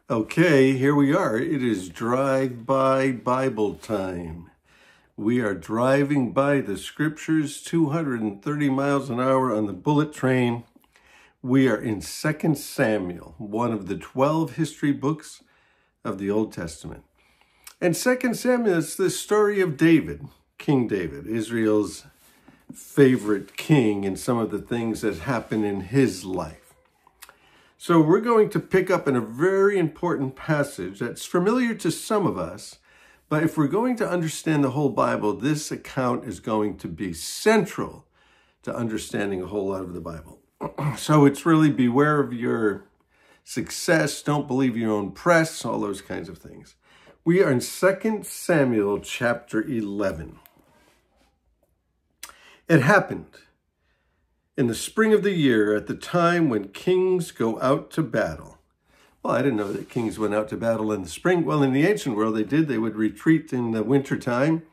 Okay, here we are. It is drive-by Bible time. We are driving by the scriptures 230 miles an hour on the bullet train. We are in 2 Samuel, one of the 12 history books of the Old Testament. And 2 Samuel is the story of David, King David, Israel's favorite king, and some of the things that happened in his life. So we're going to pick up in a very important passage that's familiar to some of us, but if we're going to understand the whole Bible, this account is going to be central to understanding a whole lot of the Bible. So it's really beware of your success, don't believe your own press, all those kinds of things. We are in 2 Samuel chapter 11. It happened in the spring of the year, at the time when kings go out to battle. Well, I didn't know that kings went out to battle in the spring. Well, in the ancient world, they did. They would retreat in the winter time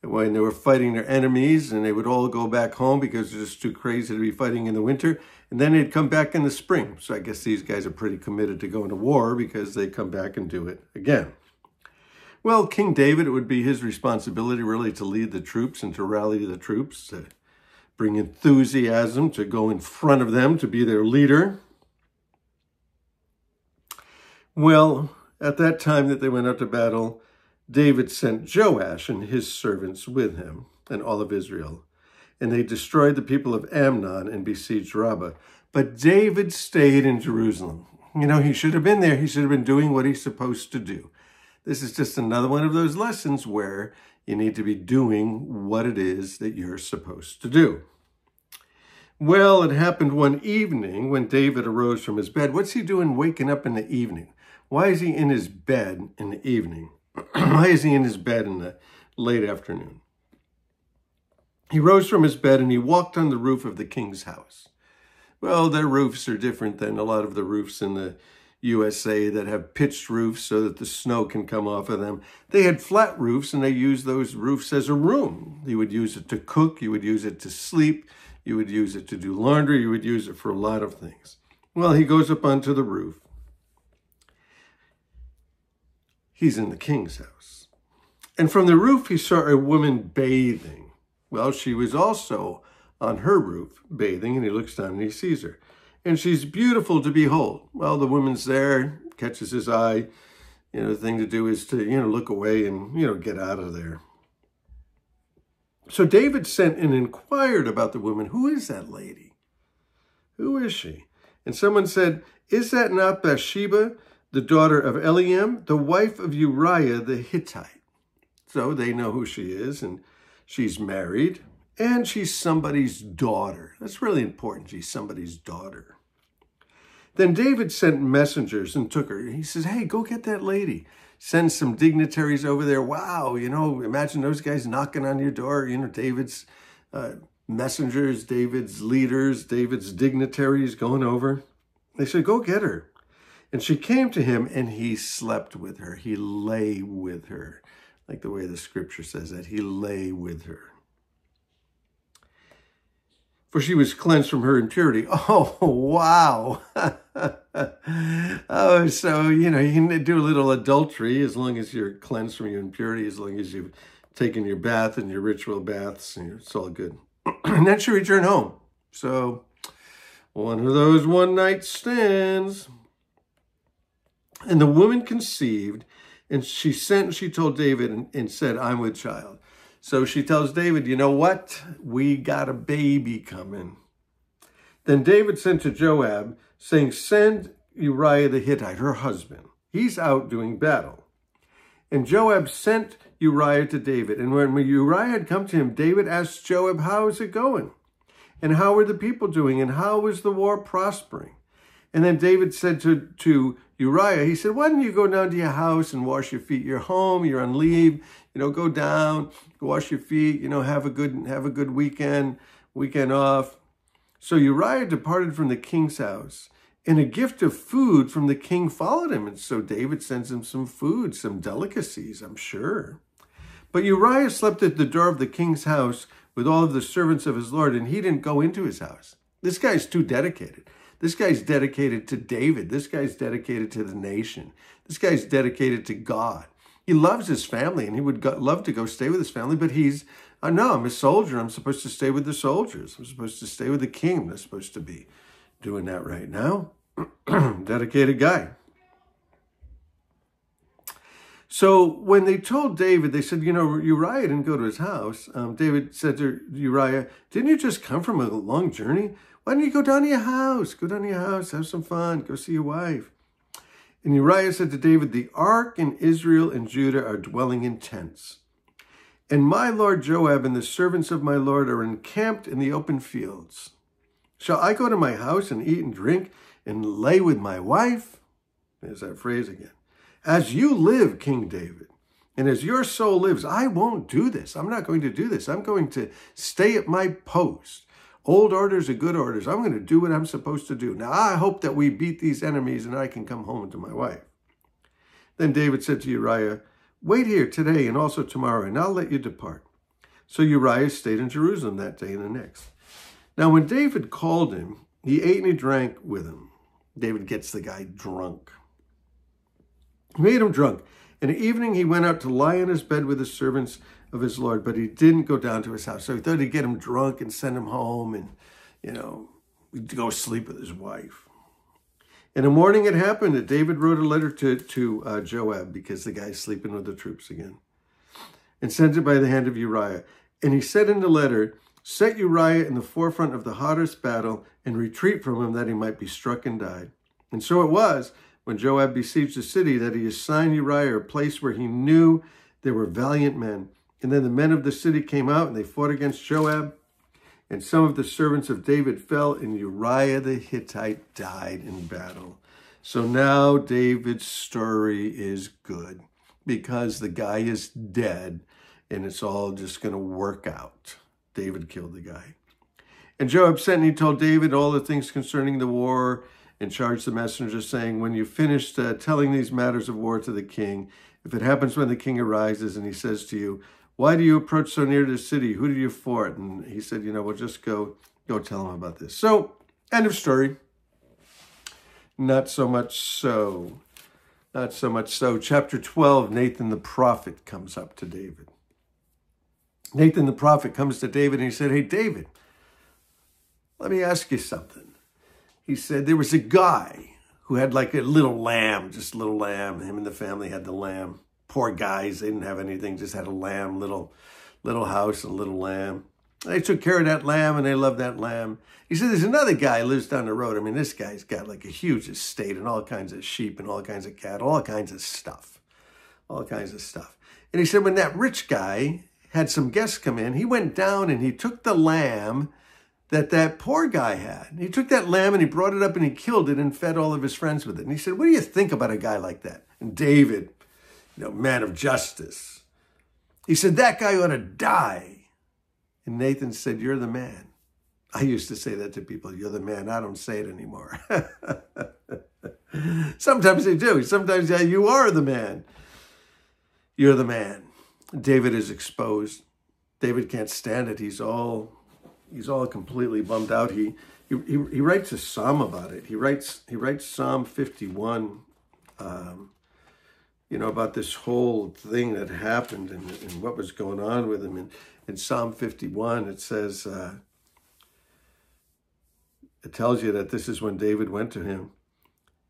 when they were fighting their enemies, and they would all go back home because it was just too crazy to be fighting in the winter. And then they'd come back in the spring. So I guess these guys are pretty committed to going to war because they come back and do it again. Well, King David, it would be his responsibility really to lead the troops and to rally the troops, to bring enthusiasm, to go in front of them, to be their leader. Well, at that time that they went out to battle, David sent Joash and his servants with him and all of Israel. And they destroyed the people of Ammon and besieged Rabbah. But David stayed in Jerusalem. You know, he should have been there. He should have been doing what he's supposed to do. This is just another one of those lessons where you need to be doing what it is that you're supposed to do. Well, it happened one evening when David arose from his bed. What's he doing waking up in the evening? Why is he in his bed in the evening? Why is he in his bed in the late afternoon? He rose from his bed and he walked on the roof of the king's house. Well, their roofs are different than a lot of the roofs in the USA that have pitched roofs so that the snow can come off of them. They had flat roofs, and they used those roofs as a room. You would use it to cook, you would use it to sleep, you would use it to do laundry, you would use it for a lot of things. Well, he goes up onto the roof. He's in the king's house. And from the roof, he saw a woman bathing. Well, she was also on her roof bathing, and he looks down and he sees her. And she's beautiful to behold. Well, the woman's there, catches his eye. You know, the thing to do is to, look away and, get out of there. So David sent and inquired about the woman. Who is that lady? Who is she? And someone said, is that not Bathsheba, the daughter of Eliam, the wife of Uriah the Hittite? So they know who she is, and she's married, and she's somebody's daughter. That's really important. She's somebody's daughter. Then David sent messengers and took her. He says, hey, go get that lady. Send some dignitaries over there. Wow, imagine those guys knocking on your door. David's messengers, David's leaders, David's dignitaries going over. They said, go get her. And she came to him, and he slept with her. He lay with her, like the way the scripture says that. He lay with her. For she was cleansed from her impurity. Oh, wow. Oh, so, you can do a little adultery as long as you're cleansed from your impurity, as long as you've taken your bath and your ritual baths, and it's all good. And then she returned home. So, one of those one-night stands. And the woman conceived, and she told David and said, I'm with child. So she tells David, you know what? We got a baby coming. Then David sent to Joab, saying, send Uriah the Hittite, her husband. He's out doing battle. And Joab sent Uriah to David. And when Uriah had come to him, David asked Joab, how is it going? And how are the people doing? And how is the war prospering? And then David said to Uriah, he said, why don't you go down to your house and wash your feet? You're home, you're on leave, go down, wash your feet, have a good weekend off. So Uriah departed from the king's house, and a gift of food from the king followed him. And so David sends him some food, some delicacies, I'm sure. But Uriah slept at the door of the king's house with all of the servants of his lord, and he didn't go into his house. This guy's too dedicated. This guy's dedicated to David. This guy's dedicated to the nation. This guy's dedicated to God. He loves his family, and he would love to go stay with his family, but he's, no, I'm a soldier. I'm supposed to stay with the soldiers. I'm supposed to stay with the king. I'm not supposed to be doing that right now. Dedicated guy. So when they told David, they said, Uriah didn't go to his house. David said to Uriah, didn't you just come from a long journey? Why don't you go down to your house? Go down to your house, have some fun, go see your wife. And Uriah said to David, the ark and Israel and Judah are dwelling in tents. And my lord Joab and the servants of my lord are encamped in the open fields. Shall I go to my house and eat and drink and lay with my wife? There's that phrase again. As you live, King David, and as your soul lives, I won't do this. I'm not going to do this. I'm going to stay at my post. Old orders are good orders. I'm going to do what I'm supposed to do. Now, I hope that we beat these enemies and I can come home to my wife. Then David said to Uriah, wait here today and also tomorrow, and I'll let you depart. So Uriah stayed in Jerusalem that day and the next. Now, when David called him, he ate and he drank with him. David gets the guy drunk. He made him drunk. In the evening, he went out to lie in his bed with the servants of his Lord, but he didn't go down to his house. So he thought he'd get him drunk and send him home and, go sleep with his wife. In the morning, it happened that David wrote a letter to Joab, because the guy's sleeping with the troops again, and sent it by the hand of Uriah. And he said in the letter, set Uriah in the forefront of the hottest battle and retreat from him that he might be struck and die. And so it was, when Joab besieged the city, that he assigned Uriah a place where he knew there were valiant men. And then the men of the city came out and they fought against Joab. And some of the servants of David fell, and Uriah the Hittite died in battle. So now David's story is good, because the guy is dead and it's all just going to work out. David killed the guy. And Joab sent and he told David all the things concerning the war, and charged the messenger, saying, when you finished telling these matters of war to the king, if it happens when the king arises and he says to you, why do you approach so near to the city? Who did you fight? And he said, we'll just go tell him about this. So, end of story. Not so much so. Not so much so. Chapter 12, Nathan the prophet comes up to David. Nathan the prophet comes to David and he said, hey, David, let me ask you something. He said there was a guy who had like a little lamb, just a little lamb. Him and the family had the lamb. Poor guys, they didn't have anything, just had a lamb, little house, a little lamb. They took care of that lamb and they loved that lamb. He said there's another guy who lives down the road. I mean, this guy's got like a huge estate and all kinds of sheep and all kinds of cattle, all kinds of stuff. All kinds of stuff. And he said when that rich guy had some guests come in, he went down and he took the lamb that poor guy had. He took that lamb and he brought it up and he killed it and fed all of his friends with it. And he said, what do you think about a guy like that? And David, man of justice, he said, that guy ought to die. And Nathan said, you're the man. I used to say that to people, you're the man. I don't say it anymore. Sometimes they do. Sometimes, yeah, you are the man. You're the man. David is exposed. David can't stand it. He's all completely bummed out. He writes a psalm about it. He writes Psalm 51, about this whole thing that happened and what was going on with him. In Psalm 51, it says, it tells you that this is when David went to him.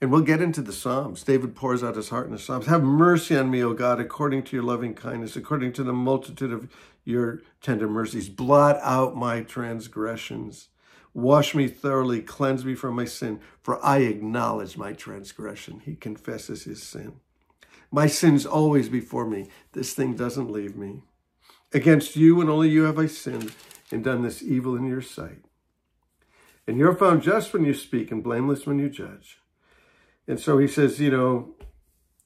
And we'll get into the Psalms. David pours out his heart in the Psalms. Have mercy on me, O God, according to your loving kindness, according to the multitude of your tender mercies. Blot out my transgressions. Wash me thoroughly, cleanse me from my sin, for I acknowledge my transgression. He confesses his sin. My sin's always before me. This thing doesn't leave me. Against you and only you have I sinned and done this evil in your sight. And you're found just when you speak and blameless when you judge. And so he says,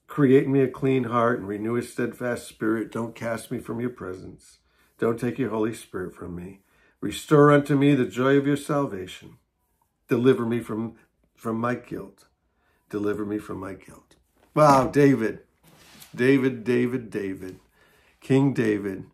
create in me a clean heart and renew a steadfast spirit. Don't cast me from your presence. Don't take your Holy Spirit from me. Restore unto me the joy of your salvation. Deliver me from my guilt. Deliver me from my guilt. Wow, David. King David,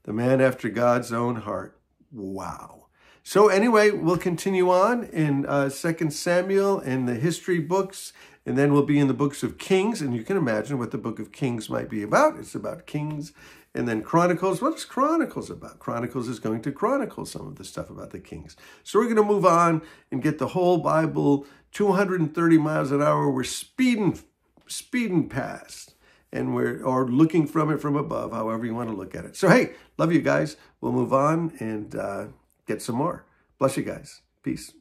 the man after God's own heart. Wow. So anyway, we'll continue on in 2 Samuel and the history books, and then we'll be in the books of Kings, and you can imagine what the book of Kings might be about. It's about kings. And then Chronicles. What is Chronicles about? Chronicles is going to chronicle some of the stuff about the kings. So we're going to move on and get the whole Bible 230 miles an hour. We're speeding past, and or looking from it from above, however you want to look at it. So, hey, love you guys. We'll move on and get some more. Bless you guys. Peace.